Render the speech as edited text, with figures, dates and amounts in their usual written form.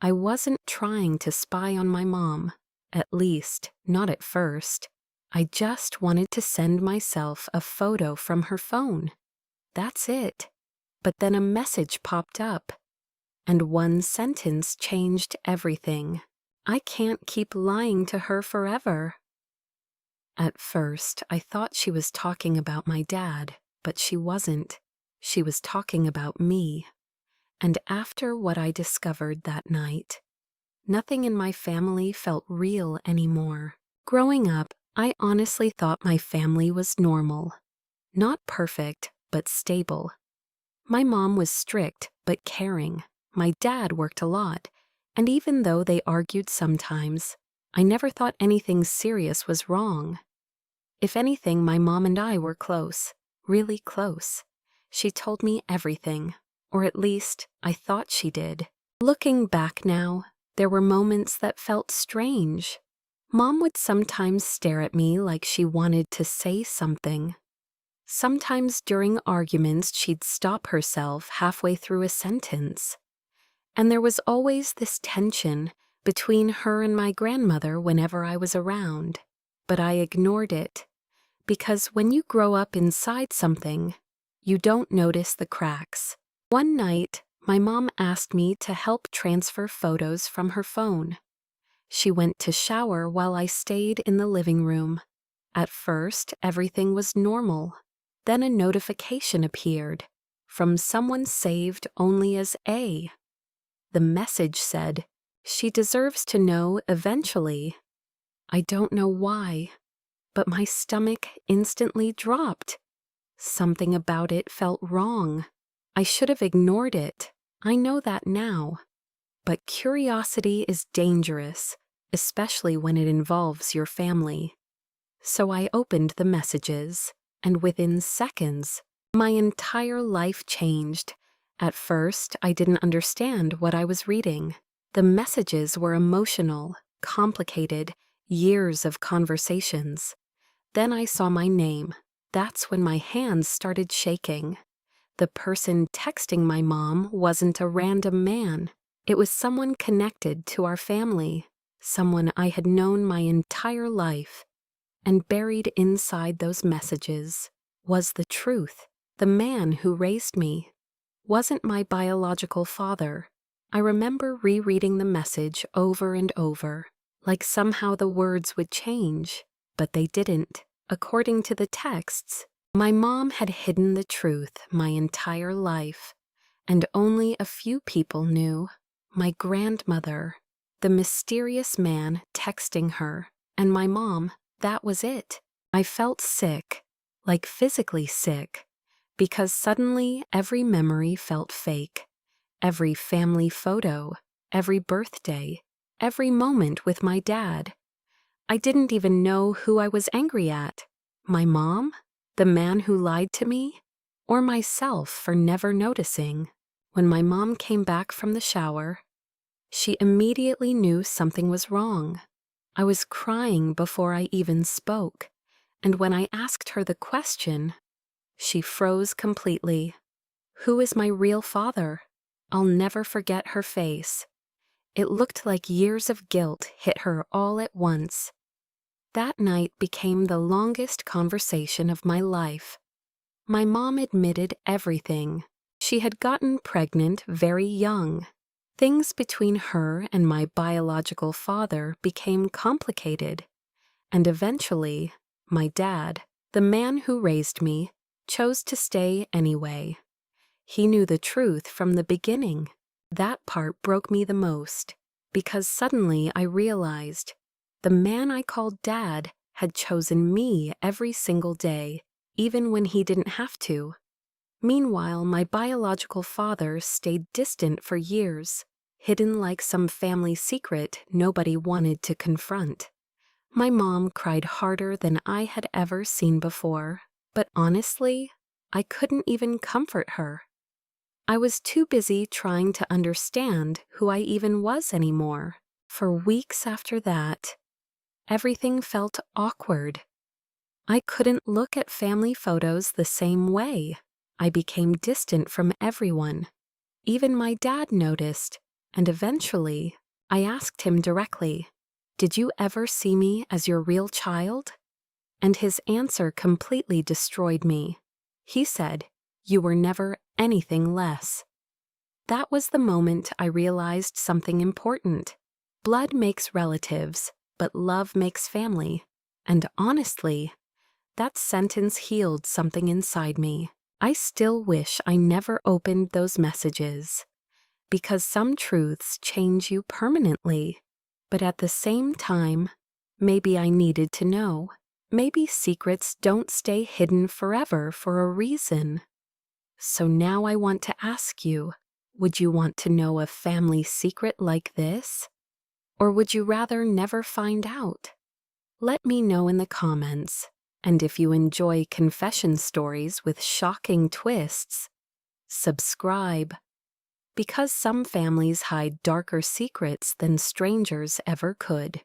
I wasn't trying to spy on my mom, at least, not at first. I just wanted to send myself a photo from her phone. That's it. But then a message popped up, and one sentence changed everything. I can't keep lying to her forever. At first, I thought she was talking about my dad, but she wasn't. She was talking about me. And after what I discovered that night, nothing in my family felt real anymore. Growing up, I honestly thought my family was normal. Not perfect, but stable. My mom was strict, but caring. My dad worked a lot, and even though they argued sometimes, I never thought anything serious was wrong. If anything, my mom and I were close, really close. She told me everything, or at least I thought she did. Looking back now, there were moments that felt strange. Mom would sometimes stare at me like she wanted to say something. Sometimes during arguments, she'd stop herself halfway through a sentence. And there was always this tension between her and my grandmother whenever I was around. But I ignored it, because when you grow up inside something, you don't notice the cracks. One night, my mom asked me to help transfer photos from her phone. She went to shower while I stayed in the living room. At first, everything was normal. Then a notification appeared from someone saved only as A. The message said, "She deserves to know eventually." I don't know why, but my stomach instantly dropped. Something about it felt wrong. I should have ignored it. I know that now. But curiosity is dangerous, especially when it involves your family. So I opened the messages, and within seconds, my entire life changed. At first, I didn't understand what I was reading. The messages were emotional, complicated, years of conversations. Then I saw my name. That's when my hands started shaking. The person texting my mom wasn't a random man. It was someone connected to our family, someone I had known my entire life. And buried inside those messages was the truth. The man who raised me wasn't my biological father. I remember rereading the message over and over, like somehow the words would change, but they didn't. According to the texts, my mom had hidden the truth my entire life, and only a few people knew. My grandmother, the mysterious man texting her, and my mom. That was it. I felt sick, like physically sick, because suddenly every memory felt fake. Every family photo, every birthday, every moment with my dad. I didn't even know who I was angry at. My mom? The man who lied to me? Or myself for never noticing? When my mom came back from the shower, she immediately knew something was wrong. I was crying before I even spoke, and when I asked her the question, she froze completely. Who is my real father? I'll never forget her face. It looked like years of guilt hit her all at once. That night became the longest conversation of my life. My mom admitted everything. She had gotten pregnant very young. Things between her and my biological father became complicated, and eventually, my dad, the man who raised me, chose to stay anyway. He knew the truth from the beginning. That part broke me the most, because suddenly I realized the man I called Dad had chosen me every single day, even when he didn't have to. Meanwhile, my biological father stayed distant for years, hidden like some family secret nobody wanted to confront. My mom cried harder than I had ever seen before, but honestly, I couldn't even comfort her. I was too busy trying to understand who I even was anymore. For weeks after that, everything felt awkward. I couldn't look at family photos the same way. I became distant from everyone. Even my dad noticed, And eventually, I asked him directly, "Did you ever see me as your real child?" And his answer completely destroyed me. He said, "You were never anything less." That was the moment I realized something important. Blood makes relatives, but love makes family. And honestly, that sentence healed something inside me. I still wish I never opened those messages, because some truths change you permanently. But at the same time, maybe I needed to know. Maybe secrets don't stay hidden forever for a reason. So now I want to ask you, would you want to know a family secret like this? Or would you rather never find out? Let me know in the comments. And if you enjoy confession stories with shocking twists, subscribe. Because some families hide darker secrets than strangers ever could.